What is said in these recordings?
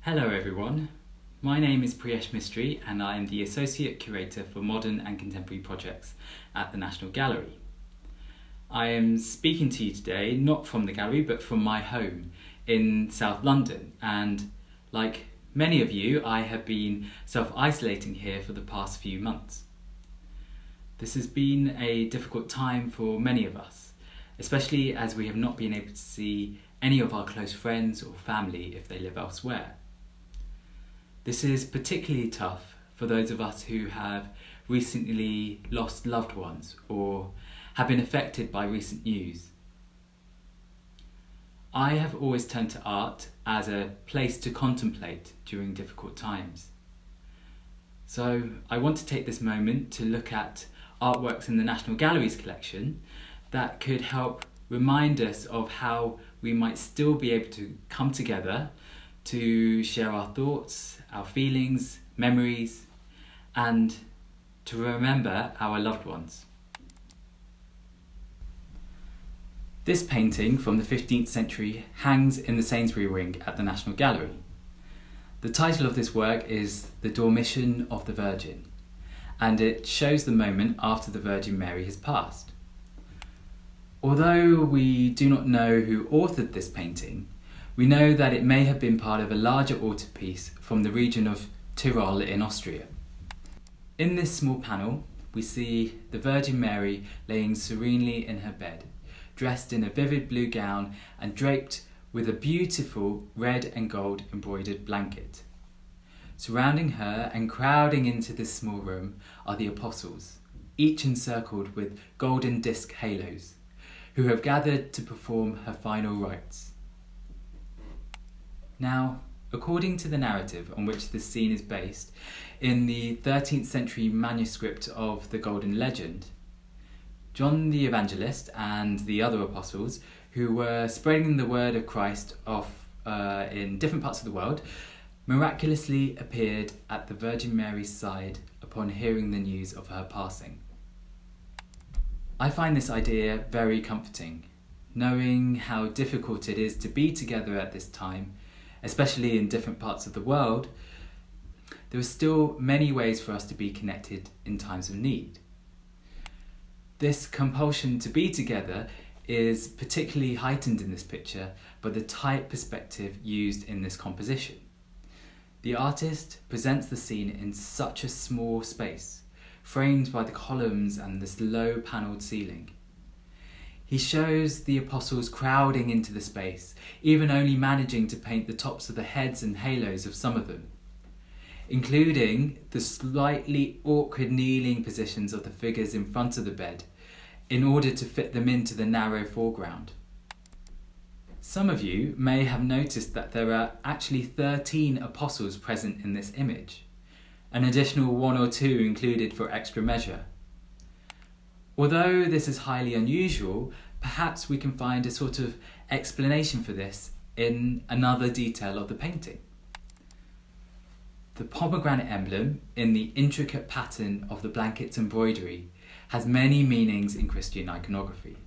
Hello everyone, my name is Priyesh Mistry and I am the Associate Curator for Modern and Contemporary Projects at the National Gallery. I am speaking to you today not from the gallery but from my home in South London, and like many of you I have been self-isolating here for the past few months. This has been a difficult time for many of us, especially as we have not been able to see any of our close friends or family if they live elsewhere. This is particularly tough for those of us who have recently lost loved ones or have been affected by recent news. I have always turned to art as a place to contemplate during difficult times. So I want to take this moment to look at artworks in the National Gallery's collection that could help remind us of how we might still be able to come together to share our thoughts, our feelings, memories, and to remember our loved ones. This painting from the 15th century hangs in the Sainsbury Wing at the National Gallery. The title of this work is The Dormition of the Virgin, and it shows the moment after the Virgin Mary has passed. Although we do not know who authored this painting, we know that it may have been part of a larger altarpiece from the region of Tyrol in Austria. In this small panel, we see the Virgin Mary laying serenely in her bed, dressed in a vivid blue gown and draped with a beautiful red and gold embroidered blanket. Surrounding her and crowding into this small room are the apostles, each encircled with golden disc halos, who have gathered to perform her final rites. Now, according to the narrative on which this scene is based, in the 13th century manuscript of the Golden Legend, John the Evangelist and the other apostles, who were spreading the word of Christ in different parts of the world, miraculously appeared at the Virgin Mary's side upon hearing the news of her passing. I find this idea very comforting, knowing how difficult it is to be together at this time, especially in different parts of the world. There are still many ways for us to be connected in times of need. This compulsion to be together is particularly heightened in this picture by the tight perspective used in this composition. The artist presents the scene in such a small space, framed by the columns and this low panelled ceiling. He shows the apostles crowding into the space, even only managing to paint the tops of the heads and halos of some of them, including the slightly awkward kneeling positions of the figures in front of the bed, in order to fit them into the narrow foreground. Some of you may have noticed that there are actually 13 apostles present in this image, an additional 1 or 2 included for extra measure. Although this is highly unusual, perhaps we can find a sort of explanation for this in another detail of the painting. The pomegranate emblem in the intricate pattern of the blanket's embroidery has many meanings in Christian iconography.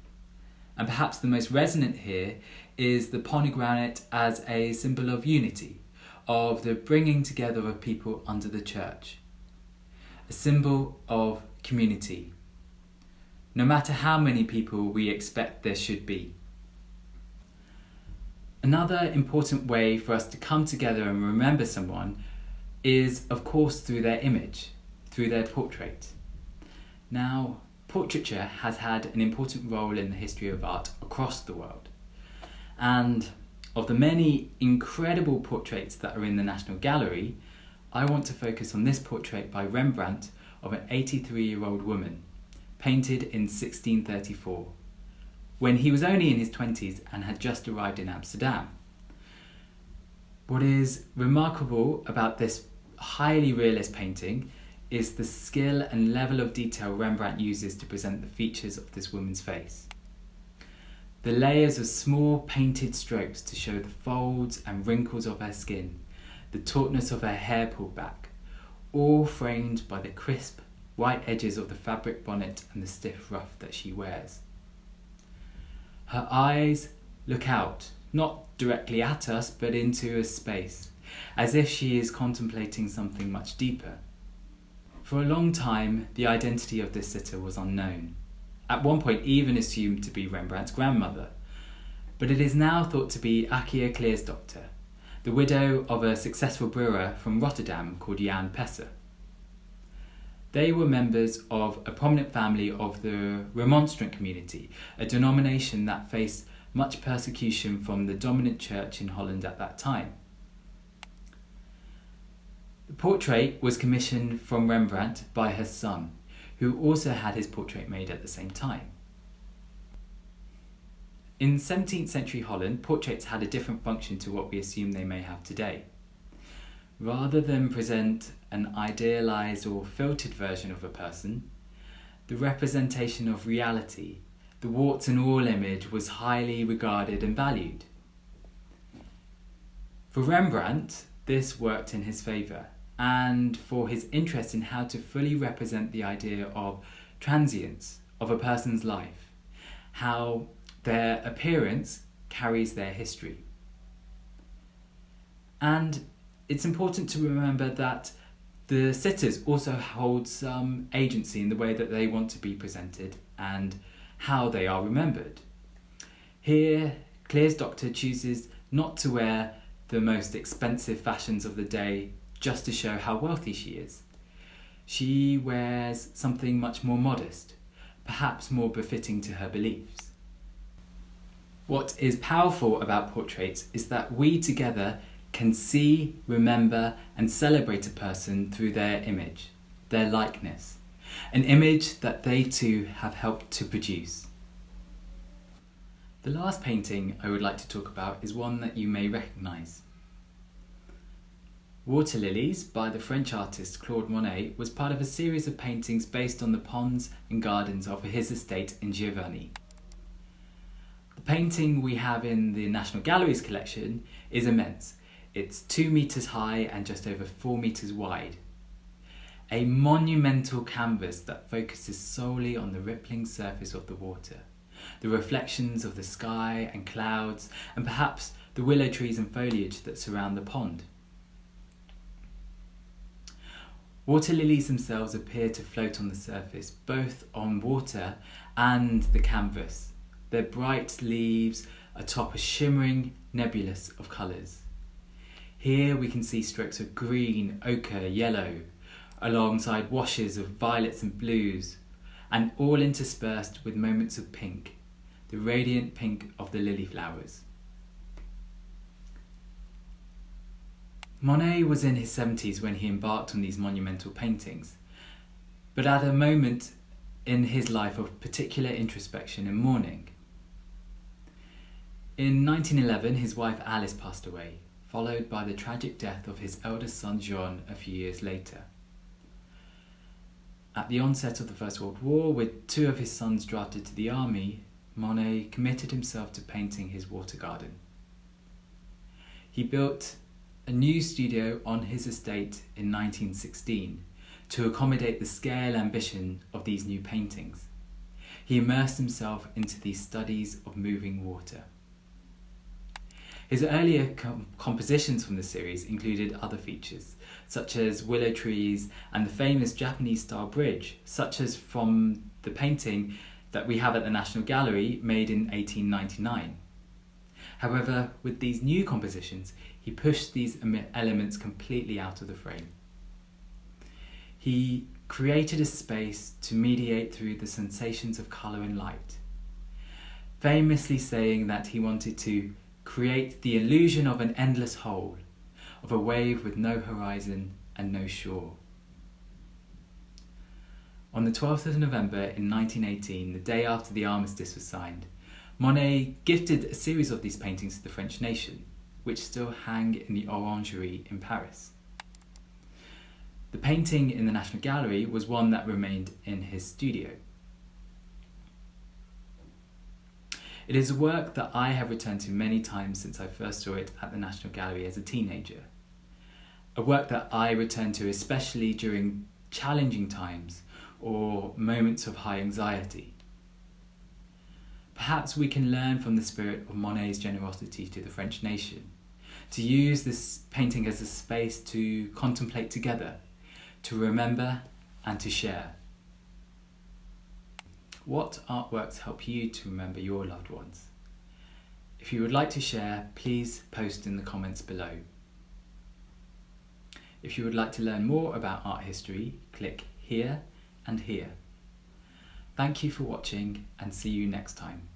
And perhaps the most resonant here is the pomegranate as a symbol of unity, of the bringing together of people under the church, a symbol of community, no matter how many people we expect there should be. Another important way for us to come together and remember someone is, of course, through their image, through their portrait. Now, portraiture has had an important role in the history of art across the world. And of the many incredible portraits that are in the National Gallery, I want to focus on this portrait by Rembrandt of an 83-year-old woman, painted in 1634, when he was only in his 20s and had just arrived in Amsterdam. What is remarkable about this highly realist painting is the skill and level of detail Rembrandt uses to present the features of this woman's face. The layers of small painted strokes to show the folds and wrinkles of her skin, the tautness of her hair pulled back, all framed by the crisp, white edges of the fabric bonnet and the stiff ruff that she wears. Her eyes look out, not directly at us, but into a space, as if she is contemplating something much deeper. For a long time, the identity of this sitter was unknown, at one point even assumed to be Rembrandt's grandmother, but it is now thought to be Aechje Claesdr, the widow of a successful brewer from Rotterdam called Jan Pesser. They were members of a prominent family of the Remonstrant community, a denomination that faced much persecution from the dominant church in Holland at that time. The portrait was commissioned from Rembrandt by her son, who also had his portrait made at the same time. In 17th century Holland, portraits had a different function to what we assume they may have today. Rather than present an idealised or filtered version of a person, the representation of reality, the warts and all image, was highly regarded and valued. For Rembrandt, this worked in his favour, and for his interest in how to fully represent the idea of transience of a person's life, how their appearance carries their history. And it's important to remember that the sitters also hold some agency in the way that they want to be presented and how they are remembered. Here, Claesdr chooses not to wear the most expensive fashions of the day just to show how wealthy she is. She wears something much more modest, perhaps more befitting to her beliefs. What is powerful about portraits is that we together can see, remember, and celebrate a person through their image, their likeness, an image that they too have helped to produce. The last painting I would like to talk about is one that you may recognise. Water-Lilies by the French artist Claude Monet was part of a series of paintings based on the ponds and gardens of his estate in Giovanni. The painting we have in the National Gallery's collection is immense. It's 2 metres high and just over 4 metres wide. A monumental canvas that focuses solely on the rippling surface of the water, the reflections of the sky and clouds, and perhaps the willow trees and foliage that surround the pond. Water-lilies themselves appear to float on the surface, both on water and the canvas, their bright leaves atop a shimmering nebulous of colours. Here we can see strokes of green, ochre, yellow, alongside washes of violets and blues, and all interspersed with moments of pink, the radiant pink of the lily flowers. Monet was in his 70s when he embarked on these monumental paintings, but at a moment in his life of particular introspection and mourning. In 1911, his wife Alice passed away, followed by the tragic death of his eldest son Jean a few years later. At the onset of the First World War, with 2 of his sons drafted to the army, Monet committed himself to painting his water garden. He built a new studio on his estate in 1916 to accommodate the scale ambition of these new paintings. He immersed himself into these studies of moving water. His earlier compositions from the series included other features, such as willow trees and the famous Japanese-style bridge, such as from the painting that we have at the National Gallery, made in 1899. However, with these new compositions, he pushed these elements completely out of the frame. He created a space to mediate through the sensations of colour and light, famously saying that he wanted to create the illusion of an endless whole, of a wave with no horizon and no shore. On the 12th of November in 1918, the day after the armistice was signed, Monet gifted a series of these paintings to the French nation, which still hang in the Orangerie in Paris. The painting in the National Gallery was one that remained in his studio. It is a work that I have returned to many times since I first saw it at the National Gallery as a teenager. A work that I return to especially during challenging times or moments of high anxiety. Perhaps we can learn from the spirit of Monet's generosity to the French nation, to use this painting as a space to contemplate together, to remember and to share. What artworks help you to remember your loved ones? If you would like to share, please post in the comments below. If you would like to learn more about art history, click here and here. Thank you for watching and see you next time.